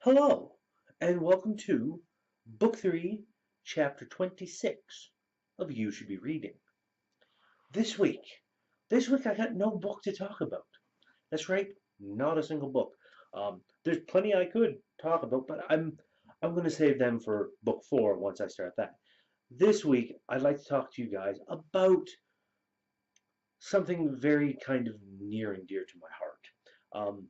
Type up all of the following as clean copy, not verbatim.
Hello, and welcome to Book 3, Chapter 26 of You Should Be Reading. This week, I got no book to talk about. That's right, not a single book. There's plenty I could talk about, but I'm going to save them for Book 4 once I start that. This week, I'd like to talk to you guys about something very kind of near and dear to my heart. Um,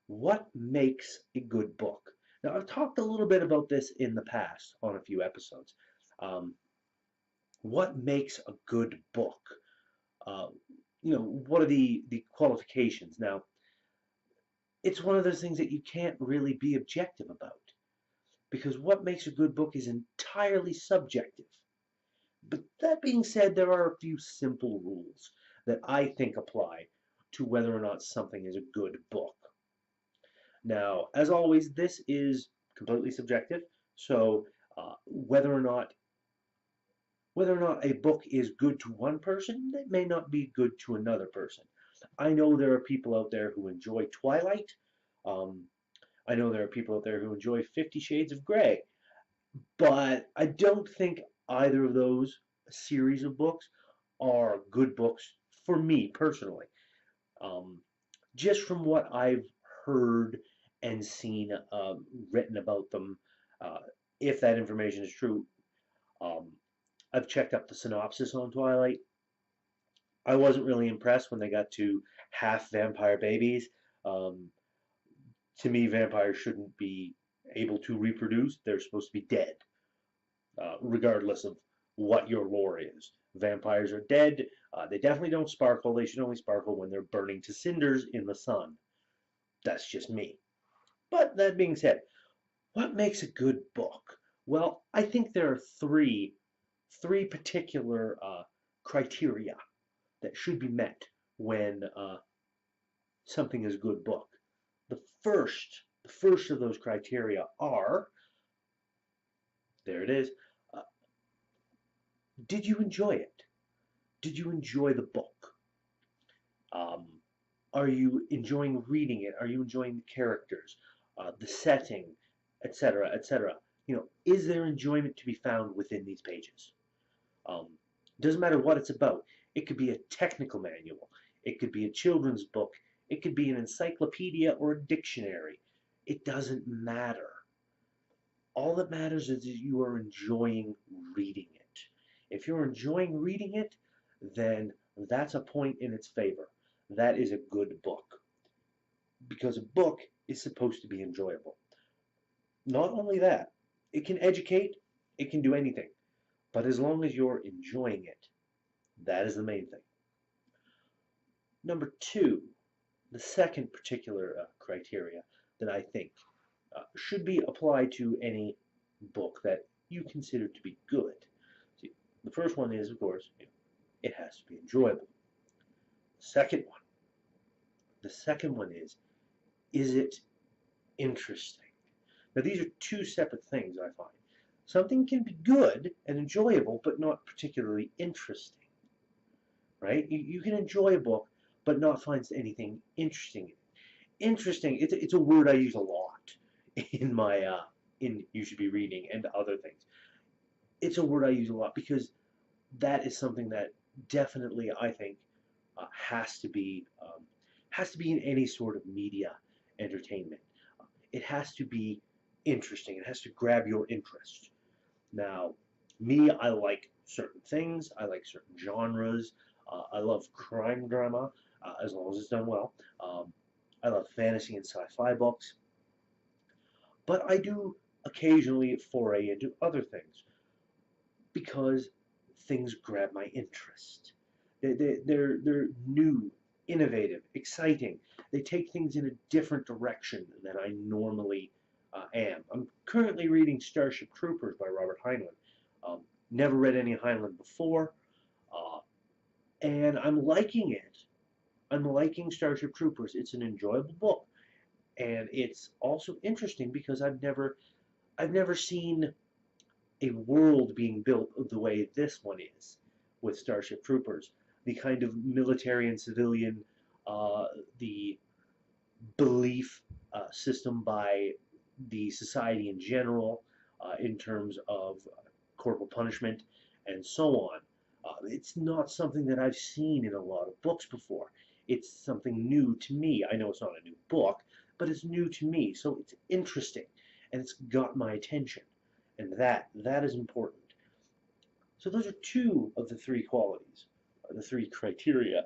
What makes a good book? Now, I've talked a little bit about this in the past on a few episodes. Um, what makes a good book? Uh, what are the qualifications? Now, it's one of those things that you can't really be objective about because what makes a good book is entirely subjective. But that being said, there are a few simple rules that I think apply to whether or not something is a good book. Now, as always, this is completely subjective, so whether or not a book is good to one person, it may not be good to another person. I know there are people out there who enjoy Twilight. Um, I know there are people out there who enjoy 50 Shades of Grey, but I don't think either of those series of books are good books for me personally. Um, just from what I've heard and seen written about them, uh, if that information is true, um, I've checked up the synopsis on Twilight. I wasn't really impressed when they got to half vampire babies. Um, to me, vampires shouldn't be able to reproduce. They're supposed to be dead, regardless of what your lore is. Vampires are dead. They definitely don't sparkle. They should only sparkle when they're burning to cinders in the sun. That's just me. But that being said, what makes a good book? Well, I think there are three particular criteria that should be met when something is a good book. The first of those criteria are, there it is, uh, did you enjoy it? Did you enjoy the book? Um, are you enjoying reading it? Are you enjoying the characters, the setting, etc., etc.? Is there enjoyment to be found within these pages? Um, doesn't matter what it's about. It could be a technical manual. It could be a children's book. It could be an encyclopedia or a dictionary. It doesn't matter. All that matters is that you are enjoying reading it. If you're enjoying reading it, then that's a point in its favor. That is a good book. Because a book is supposed to be enjoyable. Not only that, it can educate, it can do anything. But as long as you're enjoying it, that is the main thing. Number two, the second particular criteria that I think should be applied to any book that you consider to be good. See, the first one is, of course, it has to be enjoyable. Second one, the second one is it interesting? Now, these are two separate things, I find. Something can be good and enjoyable, but not particularly interesting, right? You can enjoy a book, but not find anything interesting in it. Interesting, it's a word I use a lot in my in You Should Be Reading and other things. It's a word I use a lot because that is something that definitely I think has to be in any sort of media entertainment. It has to be interesting. It has to grab your interest. Now, me, I like certain things. I like certain genres. I love crime drama as long as it's done well. I love fantasy and sci-fi books, but I do occasionally foray into other things because things grab my interest. They're new, innovative, exciting. They take things in a different direction than I normally am. I'm currently reading Starship Troopers by Robert Heinlein. Never read any Heinlein before, uh, and I'm liking it. I'm liking Starship Troopers. It's an enjoyable book, and it's also interesting because I've never seen a world being built the way this one is with Starship Troopers. The kind of military and civilian, the belief system by the society in general, in terms of corporal punishment and so on. It's not something that I've seen in a lot of books before. It's something new to me. I know it's not a new book, but it's new to me, so it's interesting and it's got my attention, and that is important. So those are two of the three qualities, the three criteria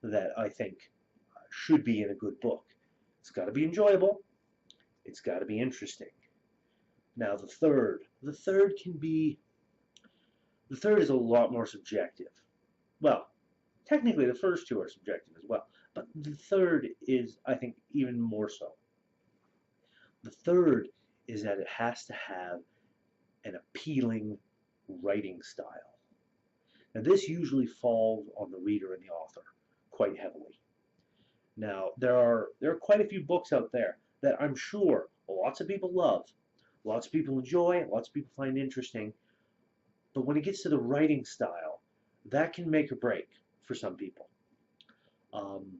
that I think should be in a good book. It's got to be enjoyable. It's got to be interesting. Now the third can be, the third is a lot more subjective. Well, technically the first two are subjective as well, but the third is, I think, even more so. The third is that it has to have an appealing writing style. Now, this usually falls on the reader and the author quite heavily. Now, there are quite a few books out there that I'm sure lots of people love, lots of people enjoy, lots of people find interesting, but when it gets to the writing style, that can make or break for some people. Um,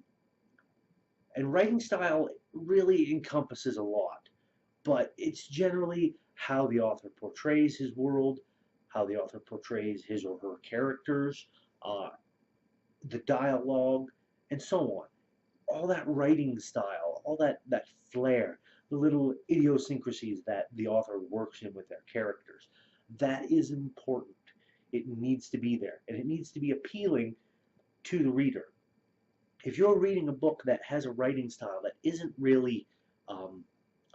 and writing style really encompasses a lot, but it's generally how the author portrays his world, how the author portrays his or her characters, uh, the dialogue, and so on. All that writing style, all that flair, the little idiosyncrasies that the author works in with their characters, that is important. It needs to be there, and it needs to be appealing to the reader. If you're reading a book that has a writing style that isn't really um,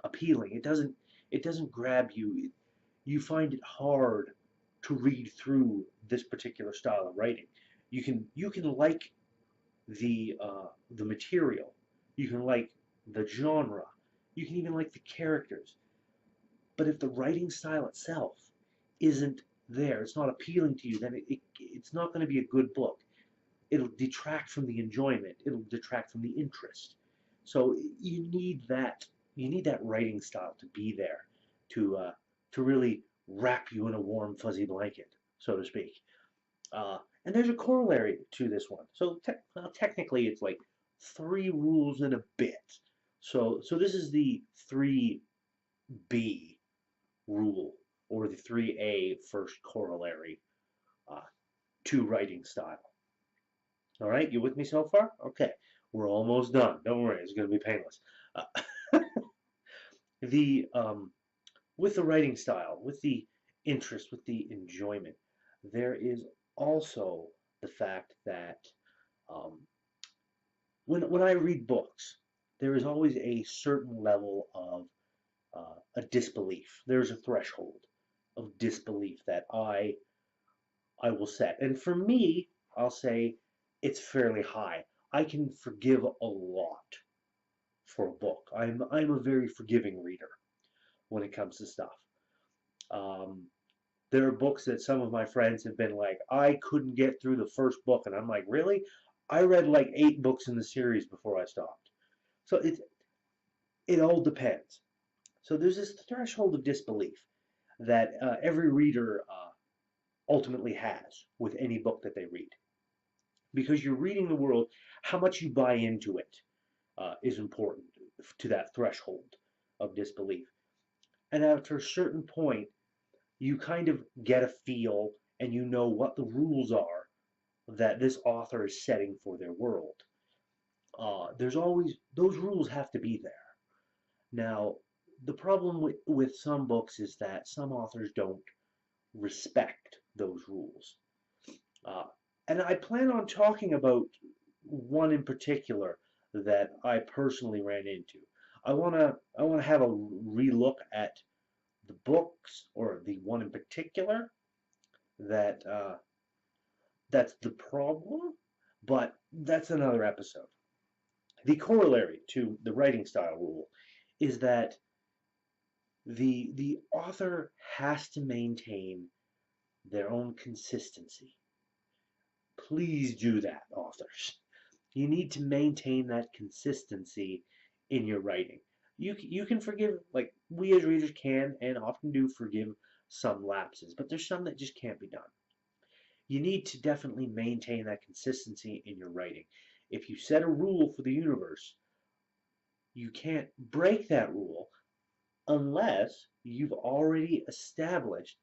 appealing, it doesn't grab you. You find it hard to read through this particular style of writing. You can like the material, you can like the genre, you can even like the characters. But if the writing style itself isn't there, it's not appealing to you, then it's not going to be a good book. It'll detract from the enjoyment. It'll detract from the interest. So you need that writing style to be there to really wrap you in a warm fuzzy blanket, so to speak. And there's a corollary to this one. So technically, it's like three rules and a bit. So this is the 3B rule, or the 3A first corollary uh, to writing style. All right, you with me so far? Okay, we're almost done. Don't worry, it's going to be painless. Uh, the With the writing style, with the interest, with the enjoyment, there is also the fact that um, when I read books, there is always a certain level of a disbelief. There's a threshold of disbelief that I will set, and for me, I'll say it's fairly high. I can forgive a lot for a book. I'm a very forgiving reader when it comes to stuff. Um, there are books that some of my friends have been like, I couldn't get through the first book, and I'm like, really? I read like 8 books in the series before I stopped. So it all depends. So there's this threshold of disbelief that every reader ultimately has with any book that they read, because you're reading the world. How much you buy into it is important to that threshold of disbelief. And after a certain point, you kind of get a feel and you know what the rules are that this author is setting for their world. There's always, those rules have to be there. Now, the problem with some books is that some authors don't respect those rules. Uh, and I plan on talking about one in particular that I personally ran into. I want to have a relook at the books, or the one in particular that that's the problem, but that's another episode. The corollary to the writing style rule is that the author has to maintain their own consistency. Please do that, authors. You need to maintain that consistency in your writing. You can forgive, like we as readers can and often do forgive some lapses, but there's some that just can't be done. You need to definitely maintain that consistency in your writing. If you set a rule for the universe, you can't break that rule unless you've already established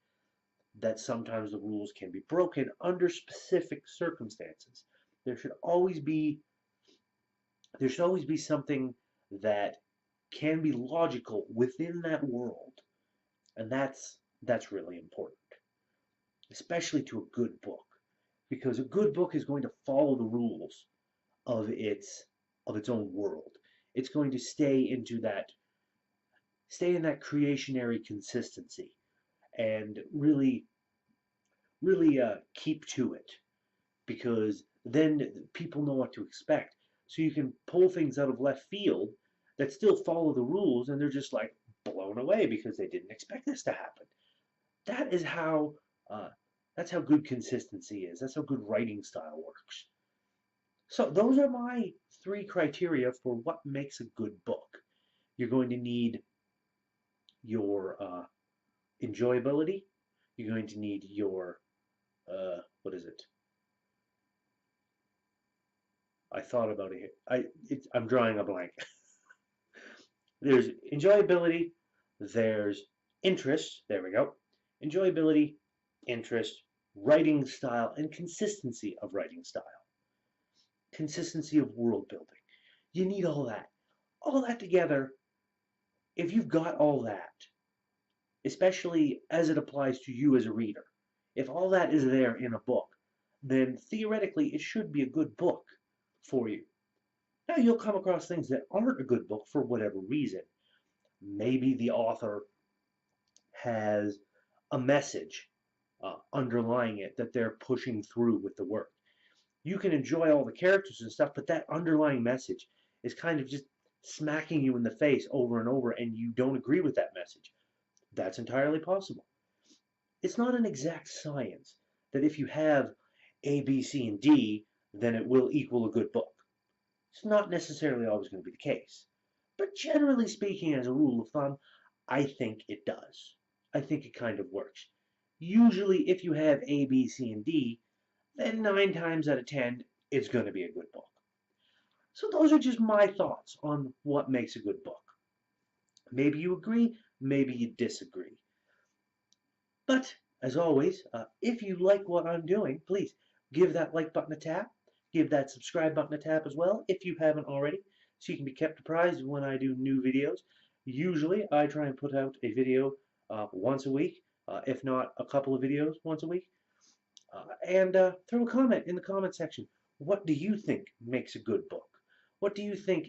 that sometimes the rules can be broken under specific circumstances. There should always be there should always be something that can be logical within that world, and that's really important, especially to a good book, because a good book is going to follow the rules of its own world. It's going to stay in that creationary consistency and really keep to it, because then people know what to expect. So you can pull things out of left field that still follow the rules, and they're just like blown away because they didn't expect this to happen. That is how uh, that's how good consistency is. That's how good writing style works. So those are my three criteria for what makes a good book. You're going to need your enjoyability. You're going to need your what is it? I thought about it. I'm drawing a blank. There's enjoyability. There's interest. There we go. Enjoyability, interest, writing style, and consistency of writing style. Consistency of world building. You need all that. All that together, if you've got all that, especially as it applies to you as a reader, if all that is there in a book, then theoretically it should be a good book for you. Now you'll come across things that aren't a good book for whatever reason. Maybe the author has a message underlying it that they're pushing through with the work. You can enjoy all the characters and stuff, but that underlying message is kind of just smacking you in the face over and over, and you don't agree with that message. That's entirely possible. It's not an exact science that if you have A, B, C, and D, then it will equal a good book. It's not necessarily always going to be the case. But generally speaking, as a rule of thumb, I think it does. I think it kind of works. Usually, if you have A, B, C, and D, then 9 times out of 10, it's going to be a good book. So those are just my thoughts on what makes a good book. Maybe you agree, maybe you disagree. But as always, if you like what I'm doing, please give that like button a tap. Give that subscribe button a tap as well if you haven't already, so you can be kept apprised when I do new videos. Usually, I try and put out a video once a week, if not a couple of videos once a week. And throw a comment in the comment section. What do you think makes a good book? What do you think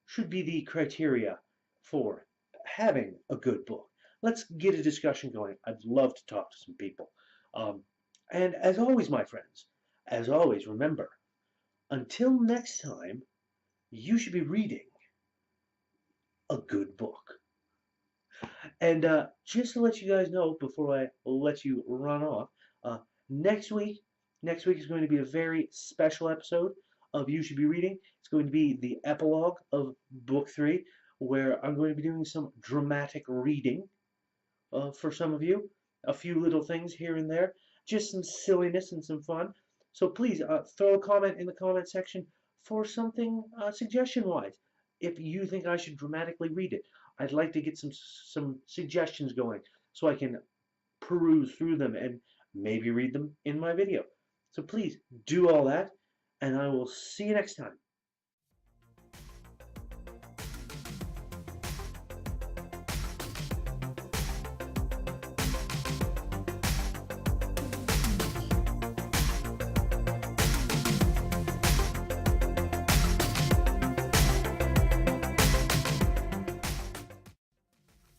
should be the criteria for having a good book? Let's get a discussion going. I'd love to talk to some people. And as always, my friends, as always, remember, until next time, you should be reading a good book. And just to let you guys know before I let you run off, uh, next week, next week is going to be a very special episode of You Should Be Reading. It's going to be the epilogue of Book 3, where I'm going to be doing some dramatic reading for some of you. A few little things here and there, just some silliness and some fun. So please throw a comment in the comment section for something suggestion-wise. If you think I should dramatically read it, I'd like to get some suggestions going so I can peruse through them and maybe read them in my video. So please do all that, and I will see you next time.